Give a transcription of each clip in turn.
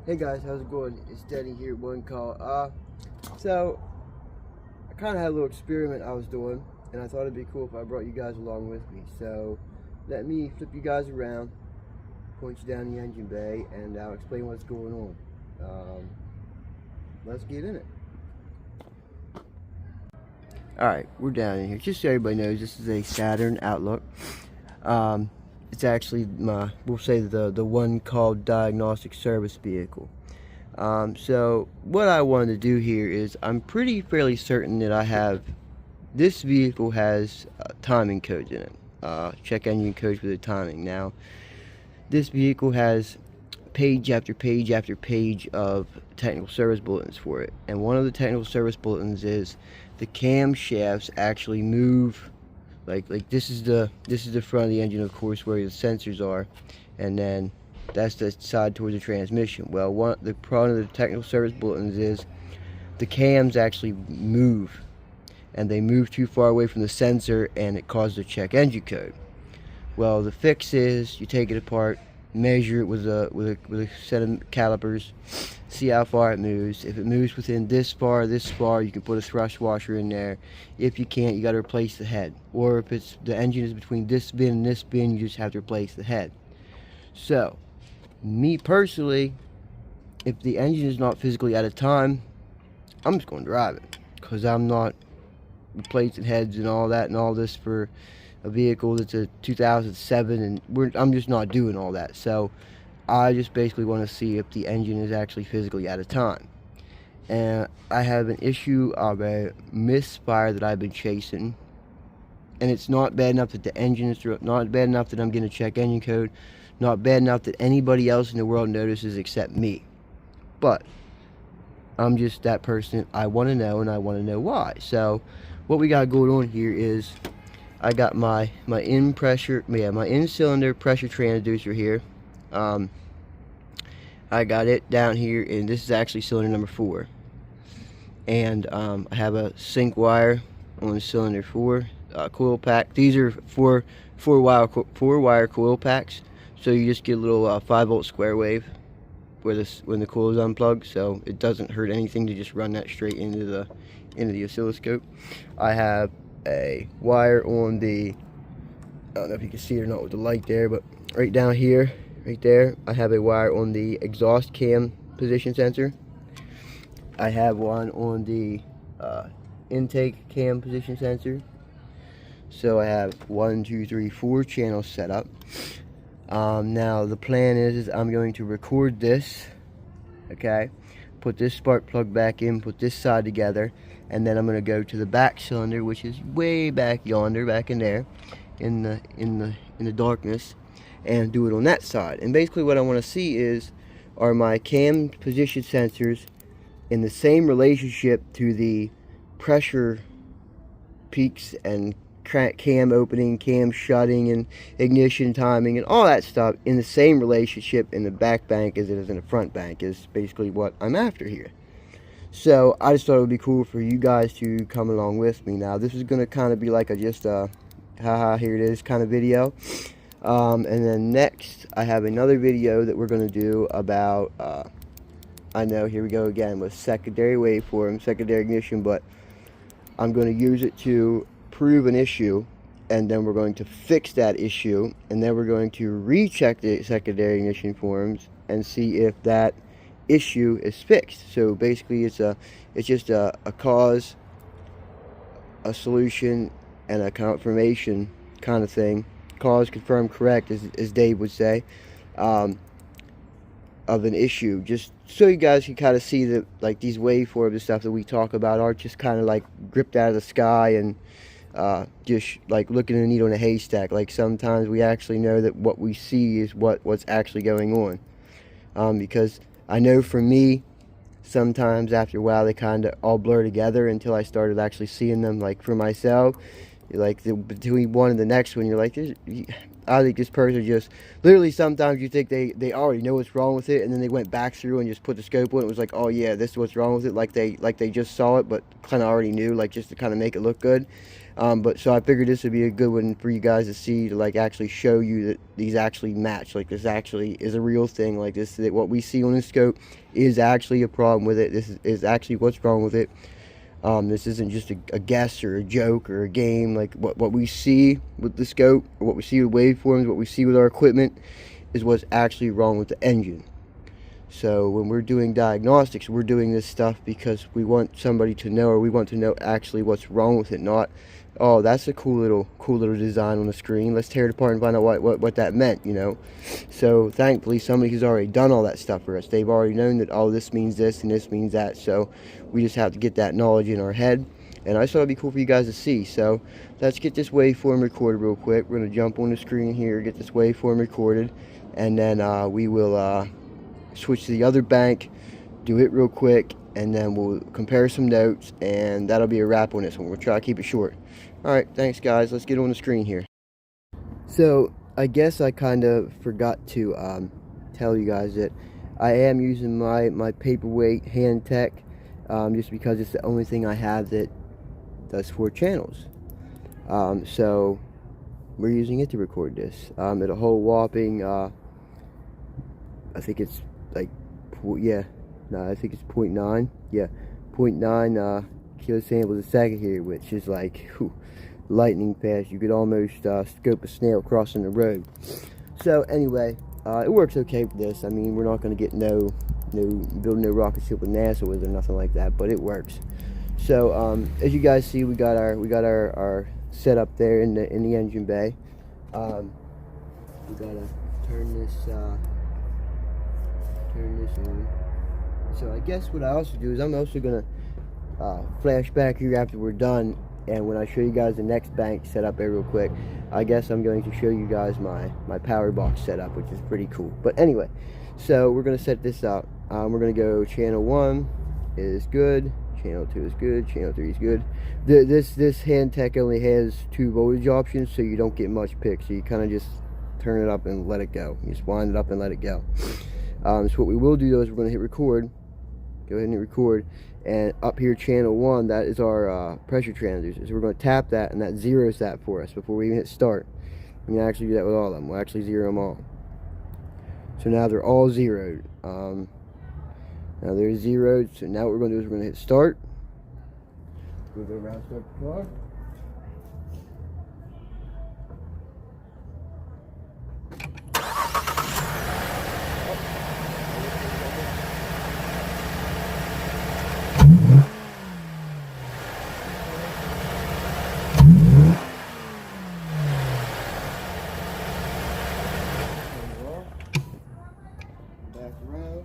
Hey guys, how's it going? It's Denny here, one call. So I kind of had a little experiment I was doing, and I thought it'd be cool if I brought you guys along with me. So let me flip you guys around, point you down the engine bay, and I'll explain what's going on. Let's get in it. Alright, we're down in here. Just so everybody knows, this is a Saturn Outlook. It's actually we'll say the one called Diagnostic service vehicle. So what I wanted to do here is I'm fairly certain that this vehicle has timing codes in it. Check engine codes with the timing. Now, this vehicle has page after page after page of technical service bulletins for it, and one of the technical service bulletins is the camshafts actually move. Like this is the front of the engine, of course, where the sensors are, and then that's the side towards the transmission. Well, one of the technical service bulletins is the cams actually move, and they move too far away from the sensor, and it causes a check engine code. Well, the fix is you take it apart, measure it with a set of calipers, see how far it moves. If it moves within this far, you can put a thrust washer in there. If you can't, you got to replace the head. Or if the engine is between this bin and this bin, you just have to replace the head. So, me personally, if the engine is not physically out of time, I'm just going to drive it, because I'm not replacing heads and all that and all this for a vehicle that's a 2007, and I'm just not doing all that. So I just basically want to see if the engine is actually physically out of time. And I have an issue of a misfire that I've been chasing, and it's not bad enough that the engine is not bad enough that I'm getting a check engine code, not bad enough that anybody else in the world notices except me. But I'm just that person. I want to know, and I want to know why. So what we got going on here is I got my in cylinder pressure transducer here. I got it down here, and this is actually cylinder number 4. And I have a sync wire on cylinder 4 coil pack. These are four wire coil packs. So you just get a little 5-volt square wave when the coil is unplugged, so it doesn't hurt anything to just run that straight into the oscilloscope. I have a wire on the, I don't know if you can see it or not with the light there, but right down here, right there, I have a wire on the exhaust cam position sensor. I have one on the intake cam position sensor. So I have 1, 2, 3, 4 channels set up. Now the plan is I'm going to record this, okay, put this spark plug back in, put this side together, and then I'm going to go to the back cylinder, which is way back yonder, back in there, in the darkness, and do it on that side. And basically what I want to see is, are my cam position sensors in the same relationship to the pressure peaks and cam opening, cam shutting, and ignition timing, and all that stuff in the same relationship in the back bank as it is in the front bank, is basically what I'm after here. So I just thought it would be cool for you guys to come along with me. Now this is going to kind of be like haha, here it is kind of video. And then next I have another video that we're going to do about, I know, here we go again with secondary waveform, secondary ignition, but I'm going to use it to prove an issue, and then we're going to fix that issue, and then we're going to recheck the secondary ignition forms and see if that issue is fixed. So basically it's just a cause, a solution, and a confirmation kind of thing. Cause, confirm, correct, as Dave would say, of an issue, just so you guys can kind of see that, like, these waveforms and stuff that we talk about aren't just kind of like gripped out of the sky and just like looking at a needle in a haystack. Like, sometimes we actually know that what we see is what's actually going on, because I know for me, sometimes after a while they kind of all blur together until I started actually seeing them. Like for myself, like between one and the next one, you're like, I think this person just, literally sometimes you think they already know what's wrong with it, and then they went back through and just put the scope on it. It was like, oh yeah, this is what's wrong with it, like they just saw it, but kind of already knew, like just to kind of make it look good. But so I figured this would be a good one for you guys to see, to like actually show you that these actually match. Like this actually is a real thing. Like this, that what we see on the scope is actually a problem with it. This is actually what's wrong with it. This isn't just a guess or a joke or a game. Like what we see with the scope, or what we see with waveforms, what we see with our equipment, is what's actually wrong with the engine. So when we're doing diagnostics, we're doing this stuff because we want somebody to know, or we want to know actually what's wrong with it, not, oh, that's a cool little design on the screen, let's tear it apart and find out what that meant, you know. So thankfully somebody who's already done all that stuff for us, they've already known that, oh, this means this and this means that. So we just have to get that knowledge in our head, and I thought it'd be cool for you guys to see. So let's get this waveform recorded real quick. We're going to jump on the screen here, get this waveform recorded, and then we will switch to the other bank, do it real quick, and then we'll compare some notes, and that'll be a wrap on this one. We'll try to keep it short. Alright, thanks guys. Let's get on the screen here. So I guess I kind of forgot to tell you guys that I am using my paperweight hand tech, just because it's the only thing I have that does 4 channels. So we're using it to record this at a whole whopping I think it's like, yeah, no, I think it's 0.9, yeah, 0.9 kilosamples a second here, which is like, whew, lightning fast. You could almost scope a snail crossing the road. So anyway, it works okay for this. I mean, we're not going to get building no rocket ship with NASA with it or nothing like that, but it works. So as you guys see, we got our setup there in the engine bay. We gotta turn this on. So I guess what I also do is I'm also gonna flash back here after we're done, and when I show you guys the next bank setup there real quick, I guess I'm going to show you guys my power box setup, which is pretty cool. But anyway, so we're gonna set this up. We're gonna go channel 1 is good, channel 2 is good, channel 3 is good. This hand tech only has 2 voltage options, so you don't get much pick, so you kind of just turn it up and let it go. You just wind it up and let it go. So what we will do though is we're going to hit record. Go ahead and hit record, and up here channel 1, that is our pressure transducers. So we're going to tap that, and that zeroes that for us before we even hit start. We can actually do that with all of them. We'll actually zero them all. So now they're all zeroed. Now they're zeroed. So now what we're going to do is we're going to hit start. We'll go around, start the car. Back around.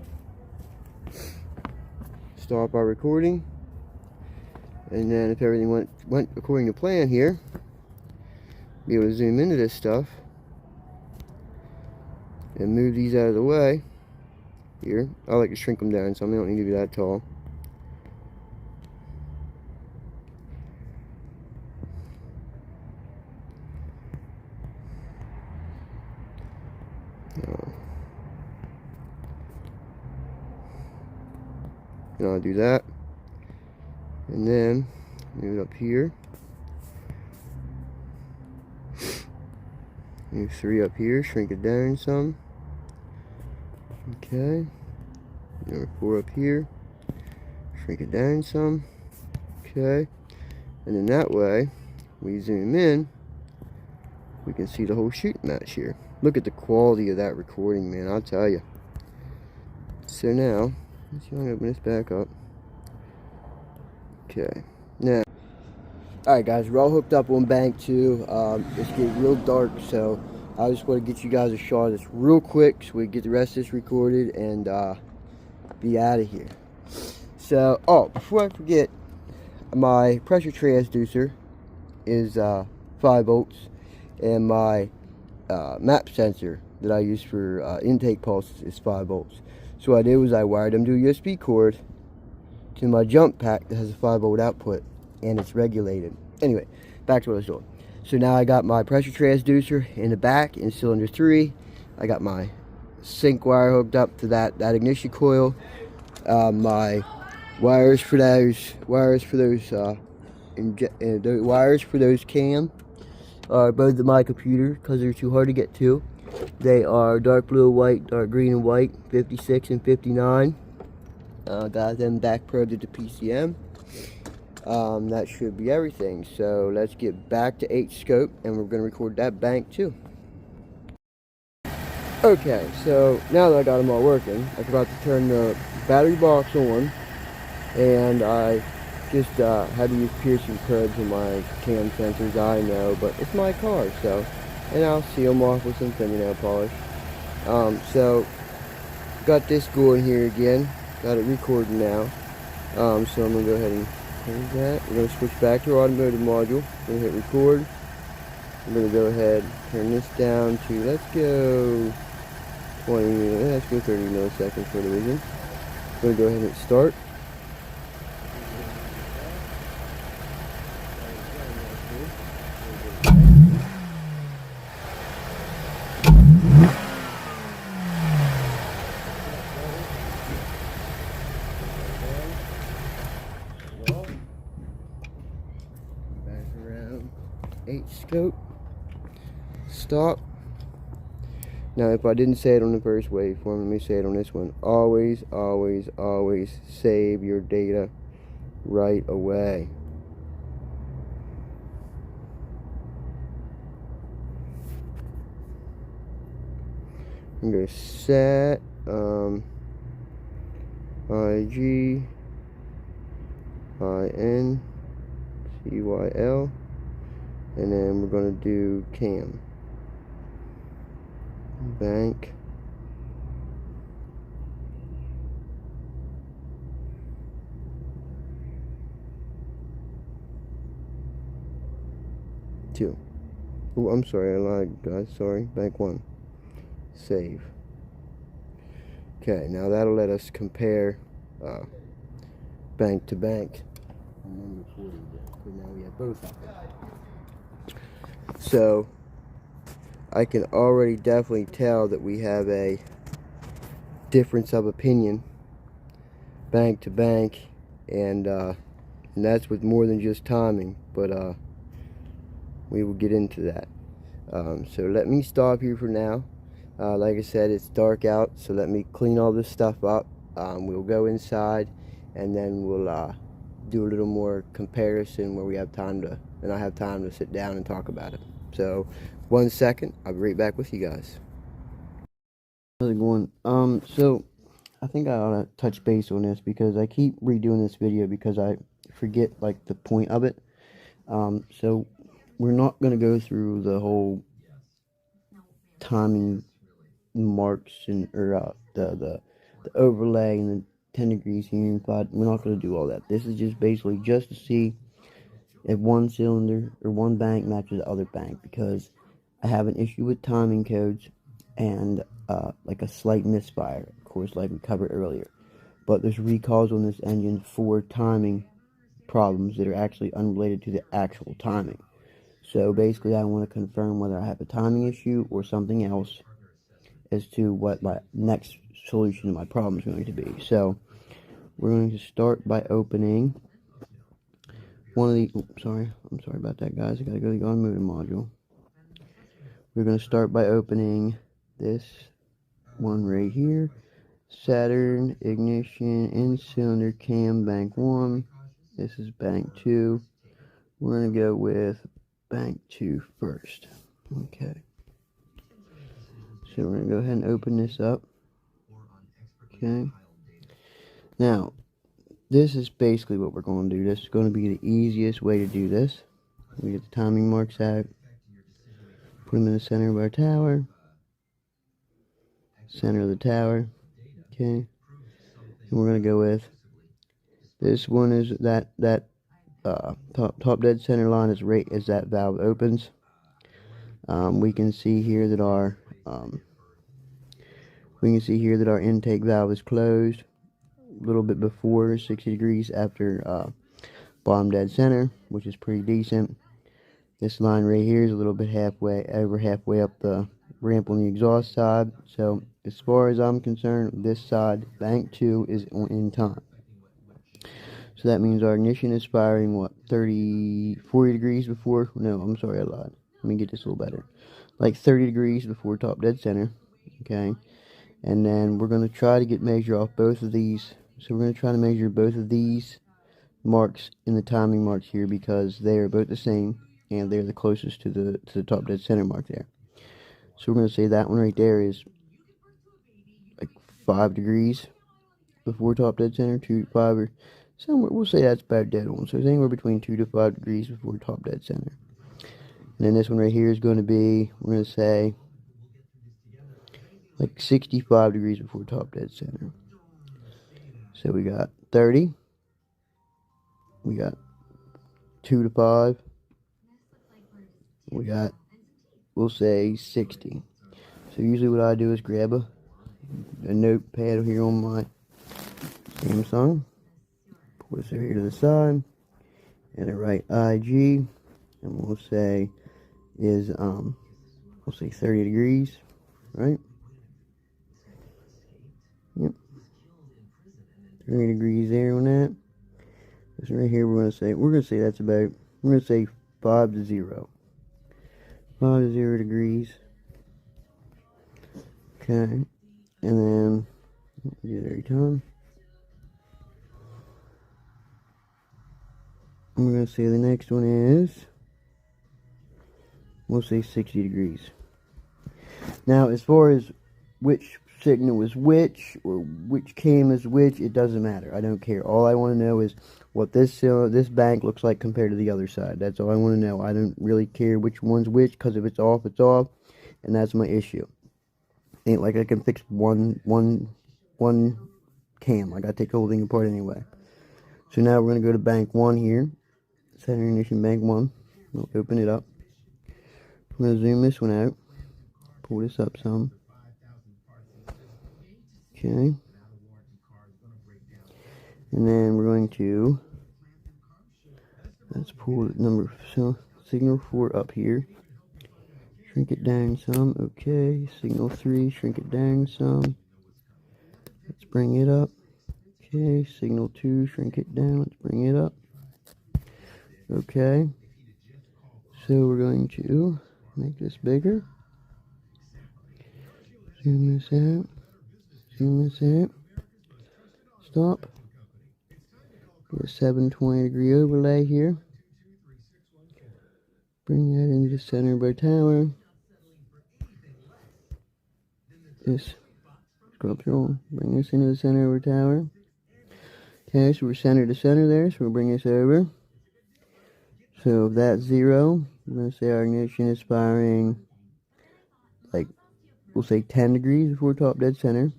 Stop our recording, and then if everything went according to plan here, be able to zoom into this stuff and move these out of the way here. I like to shrink them down, so I don't need to be that tall. And I'll do that, and then move it up here, move 3 up here, shrink it down some, okay, number 4 up here, shrink it down some, okay, and then that way we zoom in, we can see the whole shooting match here. Look at the quality of that recording, man, I'll tell you. So now let's see if I can open this back up. Okay, now, alright guys, we're all hooked up on bank 2. It's getting real dark, so I just want to get you guys a shot of this real quick so we can get the rest of this recorded and be out of here. So, oh, before I forget, my pressure transducer is 5 volts, and my map sensor that I use for intake pulses is 5 volts. So what I did was I wired them to a USB cord to my jump pack that has a 5 volt output, and it's regulated. Anyway, back to what I was doing. So now I got my pressure transducer in the back in cylinder 3. I got my sync wire hooked up to that ignition coil. My wires for those wires for those cam are both at my computer because they're too hard to get to. They are dark blue and white, dark green and white, 56 and 59. Got them back probed to PCM. That should be everything. So let's get back to Hscope, and we're going to record that bank too. Okay, so now that I got them all working, I'm about to turn the battery box on, and I just had to use piercing probes in my cam sensors. I know, but it's my car, so, and I'll seal them off with some fingernail polish. So got this going here again. Got it recording now. So I'm gonna go ahead and close that. We're gonna switch back to our automotive module. We're gonna hit record. I'm gonna go ahead and turn this down to, let's go 20, let's go 30 milliseconds for the vision. I'm gonna go ahead and hit start. Hscope. Stop. Now, if I didn't say it on the first waveform, let me say it on this one. Always, always, always save your data right away. I'm going to set IG IN CYL, and then we're going to do cam bank. Two. Oh, I'm sorry, I lied, guys. Sorry. Bank 1. Save. Okay, now that'll let us compare bank to bank. And then recording this, because now we have both of them. So I can already definitely tell that we have a difference of opinion bank to bank, and that's with more than just timing, but we will get into that. So let me stop here for now. Like I said, it's dark out, so let me clean all this stuff up. We'll go inside, and then we'll do a little more comparison where we have time to, and I have time to sit down and talk about it. So 1 second, I'll be right back with you guys. How's it going? So I think I ought to touch base on this because I keep redoing this video because I forget like the point of it. So we're not going to go through the whole timing marks and the overlay and the 10 degrees unified. We're not going to do all that. This is just basically just to see if one cylinder or one bank matches the other bank, because I have an issue with timing codes and like a slight misfire, of course, like we covered earlier. But there's recalls on this engine for timing problems that are actually unrelated to the actual timing. So basically I want to confirm whether I have a timing issue or something else as to what my next solution to my problem is going to be. So we're going to start by opening one of the, I'm sorry about that, guys. I gotta go to the automotive module. We're going to start by opening this one right here. Saturn, ignition, in cylinder, cam, bank 1. This is bank 2. We're going to go with bank 2 first. Okay. So we're going to go ahead and open this up. Okay. Now, this is basically what we're going to do. This is going to be the easiest way to do this. We get the timing marks out. Put them in the center of our tower. Center of the tower. Okay. And we're going to go with, this one is that top dead center line is right as that valve opens. We can see here that our intake valve is closed a little bit before 60 degrees after bottom dead center, which is pretty decent. This line right here is a little bit over halfway up the ramp on the exhaust side. So as far as I'm concerned, this side, bank 2, is in time. So that means our ignition is firing, what, 40 degrees before, no, I'm sorry, I lied. Let me get this a little better. Like 30 degrees before top dead center, okay? And then we're going to try to measure off both of these. So we're going to try to measure both of these marks in the timing marks here because they are both the same and they're the closest to the top dead center mark there. So we're going to say that one right there is like 5 degrees before top dead center, 2 to 5, or somewhere. We'll say that's about dead on. So it's anywhere between 2 to 5 degrees before top dead center. And then this one right here is going to be, we're going to say, like 65 degrees before top dead center. So we got 30. We got 2 to 5. We got, we'll say 60. So usually what I do is grab a notepad here on my Samsung. Pull this over here to the side. And I write IG. And we'll say is, we'll say 30 degrees. Right? Yep. 30 degrees there on that. This right here we're gonna say that's about, we're gonna say 5 to 0. 5 to 0 degrees. Okay. And then do it every time. And we're gonna say the next one is, we'll say 60 degrees. Now as far as which signal is which, or which cam is which, it doesn't matter. I don't care. All I want to know is what this bank looks like compared to the other side. That's all I want to know. I don't really care which one's which, because if it's off, it's off, and that's my issue. Ain't like I can fix one cam. I gotta take the whole thing apart anyway. So now we're gonna go to bank 1 here. Center ignition bank 1. We'll open it up. I'm gonna zoom this one out. Pull this up some. Okay. And then we're going to, let's pull signal 4 up here. Shrink it down some. Okay. Signal 3, shrink it down some. Let's bring it up. Okay. Signal 2, shrink it down. Let's bring it up. Okay. So we're going to make this bigger. Zoom this out. Zoom this out. Stop. Get a 720 degree overlay here. Bring that into the center of our tower. This. Scroll through. Bring this into the center of our tower. Okay, so we're center to center there. So we'll bring this over. So if that's 0, we're going to say our ignition is firing, like, we'll say 10 degrees before top dead center.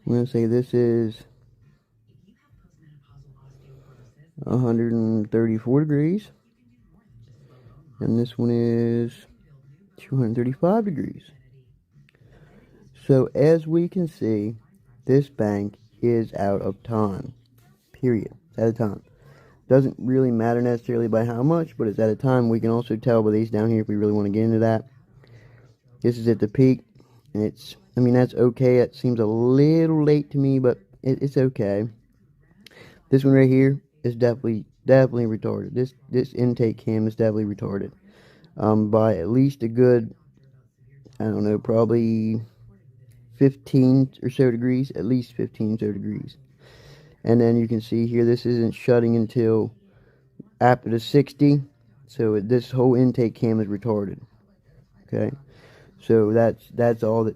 I'm going to say this is 134 degrees. And this one is 235 degrees. So as we can see, this bank is out of time. Period. It's out of time. Doesn't really matter necessarily by how much, but it's at a time. We can also tell by these down here if we really want to get into that. This is at the peak, and it's, I mean, that's okay. It seems a little late to me, but it's okay. This one right here is definitely retarded. This intake cam is definitely retarded. By at least a good, I don't know, probably 15 or so degrees, at least 15 or so degrees. And then you can see here, this isn't shutting until after the 60. So this whole intake cam is retarded. Okay. So that's all that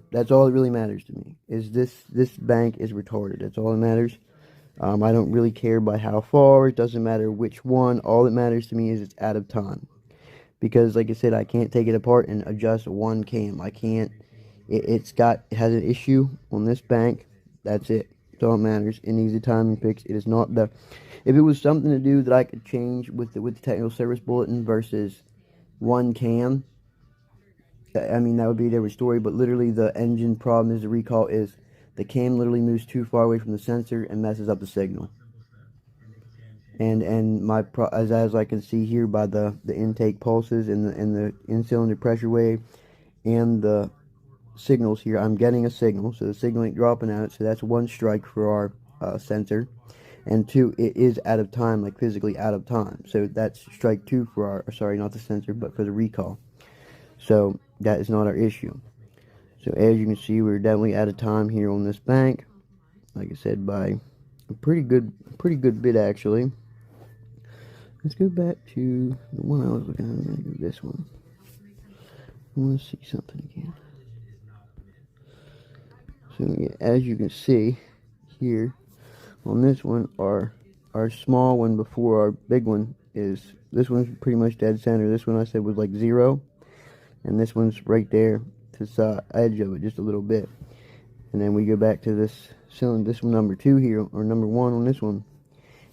really matters to me, is this bank is retarded. That's all that matters. I don't really care by how far. It doesn't matter which one. All that matters to me is it's out of time. Because like I said, I can't take it apart and adjust one cam. I can't. It has an issue on this bank. That's it. That's all that matters. It needs a timing fix. It is not the. If it was something to do that I could change with the technical service bulletin versus one cam, I mean, that would be a different story. But literally, the engine problem is the recall is the cam literally moves too far away from the sensor and messes up the signal. and as I can see here by the intake pulses and the in-cylinder pressure wave and the signals here, I'm getting a signal, so the signal ain't dropping out, so that's one strike for our sensor. And two, it is out of time, like physically out of time, so that's strike two for our, sorry, not the sensor, but for the recall. So that is not our issue. So as you can see, we're definitely out of time here on this bank, like I said, by a pretty good bit actually. Let's go back to the one I was looking at. I'm going to go this one. I want to see something again. So yeah, as you can see here on this one, our small one before our big one is, this one's pretty much dead center. This one I said was like 0, and this one's right there to the edge of it just a little bit. And then we go back to this cylinder, this one number 2 here, or number 1 on this one.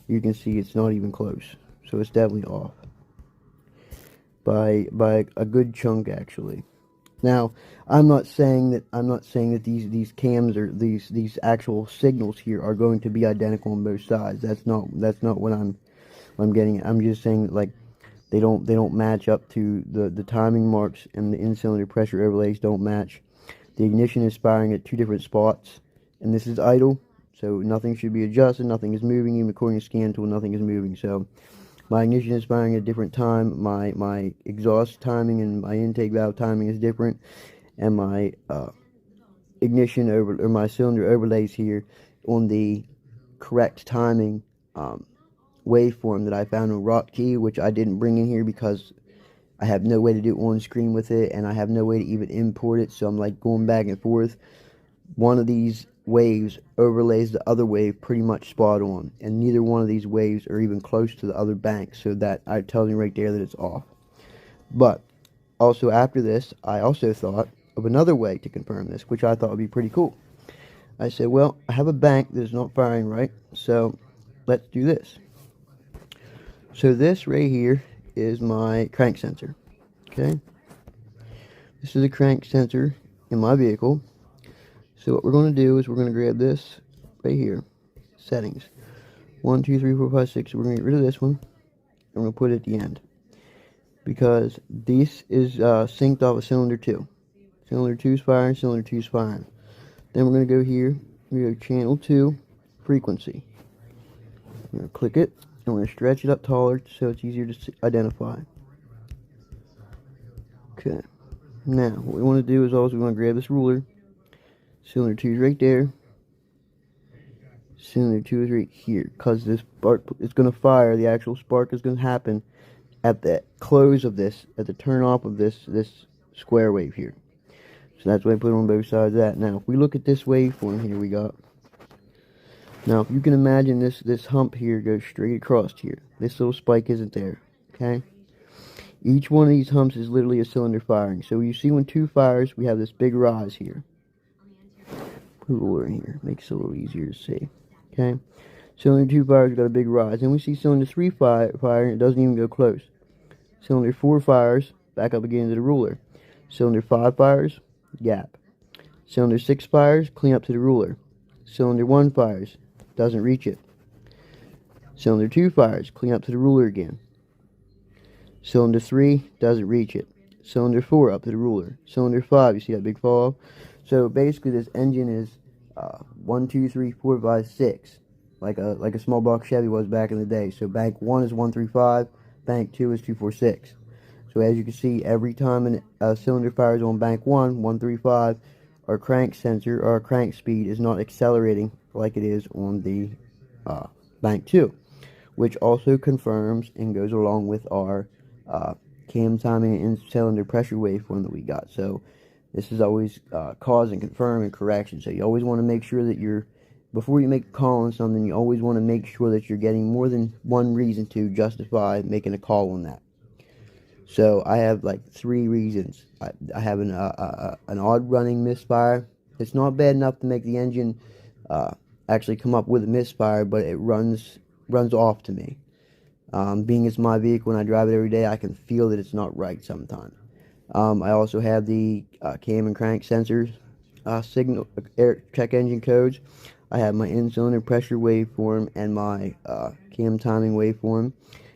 You can see it's not even close. So it's definitely off by a good chunk actually. Now, I'm not saying that these cams or these actual signals here are going to be identical on both sides. That's not what I'm getting at. I'm just saying that, like, they don't match up to the timing marks, and the in-cylinder pressure overlays don't match. The ignition is firing at 2 different spots, and this is idle, so nothing should be adjusted, nothing is moving, even according to scan tool, nothing is moving. So my ignition is firing at a different time, my exhaust timing and my intake valve timing is different, and my ignition or my cylinder overlays here on the correct timing waveform that I found on Rotkey, which I didn't bring in here because I have no way to do on screen with it, and I have no way to even import it, so I'm like going back and forth. One of these waves overlays the other wave pretty much spot on, and neither one of these waves are even close to the other bank, so that I tell you right there that it's off. But also after this, I also thought of another way to confirm this, which I thought would be pretty cool. I said, well, I have a bank that is not firing right, so let's do this. So this right here is my crank sensor. Okay, this is a crank sensor in my vehicle. So what we're going to do is we're going to grab this right here, settings, 1, 2, 3, 4, 5, 6. So we're going to get rid of this one, and we're going to put it at the end, because this is synced off of cylinder 2. Cylinder 2 is firing, cylinder 2 is firing. Then we're going to go here, we go channel 2, frequency. We're going to click it, and we're going to stretch it up taller so it's easier to identify. Okay, now what we want to do is also we want to grab this ruler. Cylinder 2 is right there. Cylinder 2 is right here, because this spark is going to fire. The actual spark is going to happen at the close of this, at the turn off of this square wave here. So that's why I put it on both sides of that. Now, if we look at this waveform here we got. Now, if you can imagine this hump here goes straight across here. This little spike isn't there. Okay? Each one of these humps is literally a cylinder firing. So you see when 2 fires, we have this big rise here. Put a ruler in here, makes it a little easier to see. Okay, cylinder 2 fires, got a big rise. Then we see cylinder 3 firing, it doesn't even go close. Cylinder 4 fires, back up again to the ruler. Cylinder 5 fires, gap. Cylinder 6 fires, clean up to the ruler. Cylinder 1 fires, doesn't reach it. Cylinder 2 fires, clean up to the ruler again. Cylinder 3 doesn't reach it. Cylinder 4 up to the ruler. Cylinder 5, you see that big fall off? So basically this engine is 1, 2, 3, 4, 5, 6, like a small block Chevy was back in the day. So bank 1 is 1, 3, 5, bank 2 is 2, 4, 6. So as you can see, every time a cylinder fires on bank 1, 1, 3, 5, our crank sensor or our crank speed is not accelerating like it is on the bank 2, which also confirms and goes along with our cam timing and cylinder pressure waveform that we got. So this is always cause and confirm and correction. So you always want to make sure that before you make a call on something, you always want to make sure that you're getting more than one reason to justify making a call on that. So I have like 3 reasons. I have an odd running misfire. It's not bad enough to make the engine actually come up with a misfire, but it runs off to me. Being it's my vehicle and I drive it every day, I can feel that it's not right sometimes. I also have the cam and crank sensors signal check engine codes. I have my in-cylinder pressure waveform and my cam timing waveform,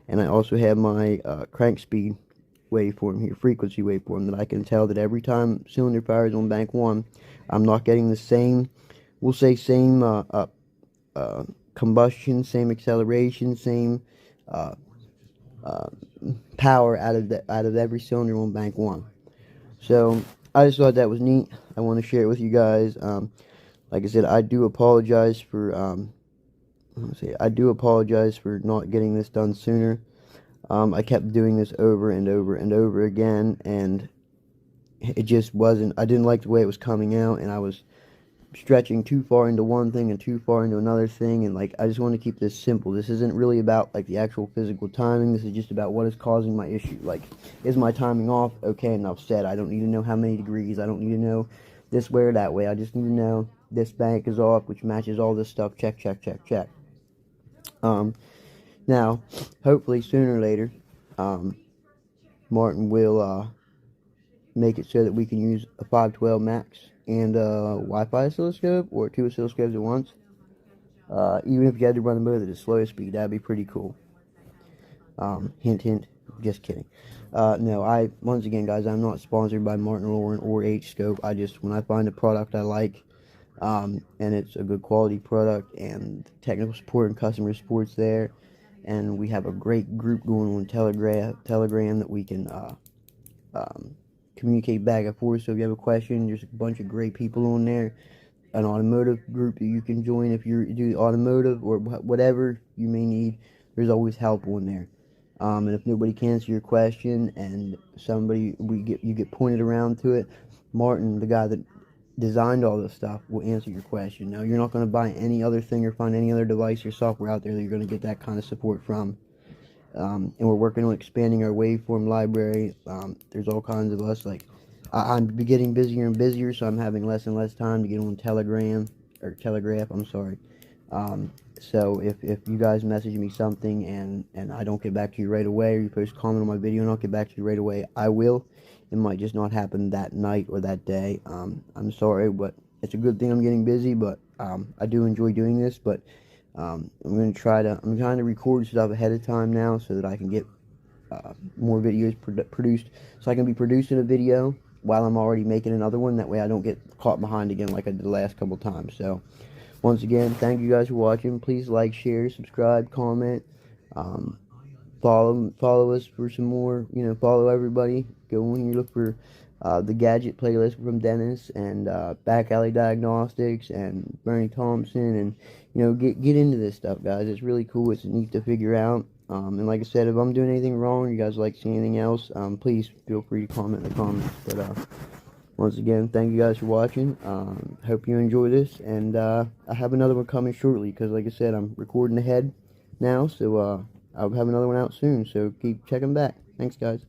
and I also have my crank speed waveform here, frequency waveform, that I can tell that every time cylinder fires on bank 1, I'm not getting the same, we'll say same combustion, same acceleration, same power out of every cylinder on bank 1. So I just thought that was neat. I want to share it with you guys. Like I said, I do apologize for not getting this done sooner. I kept doing this over and over and over again, and it just wasn't, I didn't like the way it was coming out, and I was stretching too far into one thing and too far into another thing, and like, I just want to keep this simple. This isn't really about like the actual physical timing. This is just about what is causing my issue. Like, is my timing off? Okay, enough said. I don't need to know how many degrees. I don't need to know this way or that way. I just need to know this bank is off, which matches all this stuff. Check, check, check, check. Now, hopefully sooner or later, Martin will make it so that we can use a 512 max and a Wi-Fi oscilloscope, or 2 oscilloscopes at once. Even if you had to run them both at a slow speed, that'd be pretty cool. Hint, hint. Just kidding. No, once again, guys, I'm not sponsored by Martin, Loren, or Hscope. When I find a product I like, and it's a good quality product, and technical support and customer support's there, and we have a great group going on Telegram that we can communicate back and forth. So if you have a question, there's a bunch of great people on there. An automotive group that you can join if you do automotive or whatever you may need. There's always help on there. And if nobody can answer your question and you get pointed around to it, Martin, the guy that designed all this stuff, will answer your question. Now, you're not going to buy any other thing or find any other device or software out there that you're going to get that kind of support from. And we're working on expanding our waveform library. There's all kinds of us. Like, I'm getting busier and busier, so I'm having less and less time to get on Telegraph. I'm sorry. So if you guys message me something and I don't get back to you right away, or you post a comment on my video and I don't get back to you right away, I will. It might just not happen that night or that day. I'm sorry, but it's a good thing I'm getting busy, but I do enjoy doing this. But I'm trying to record stuff ahead of time now so that I can get more videos produced, so I can be producing a video while I'm already making another one. That way I don't get caught behind again like I did the last couple times. So once again, thank you guys for watching. Please like, share, subscribe, comment, follow us for some more, follow everybody. Go on here, look for the gadget playlist from Dennis, and Back Alley Diagnostics, and Bernie Thompson, and get into this stuff, guys. It's really cool. It's neat to figure out. And like I said, if I'm doing anything wrong, or you guys like seeing anything else, please feel free to comment in the comments. But once again, thank you guys for watching. Hope you enjoy this, and I have another one coming shortly, because like I said, I'm recording ahead now, so I'll have another one out soon. So keep checking back. Thanks, guys.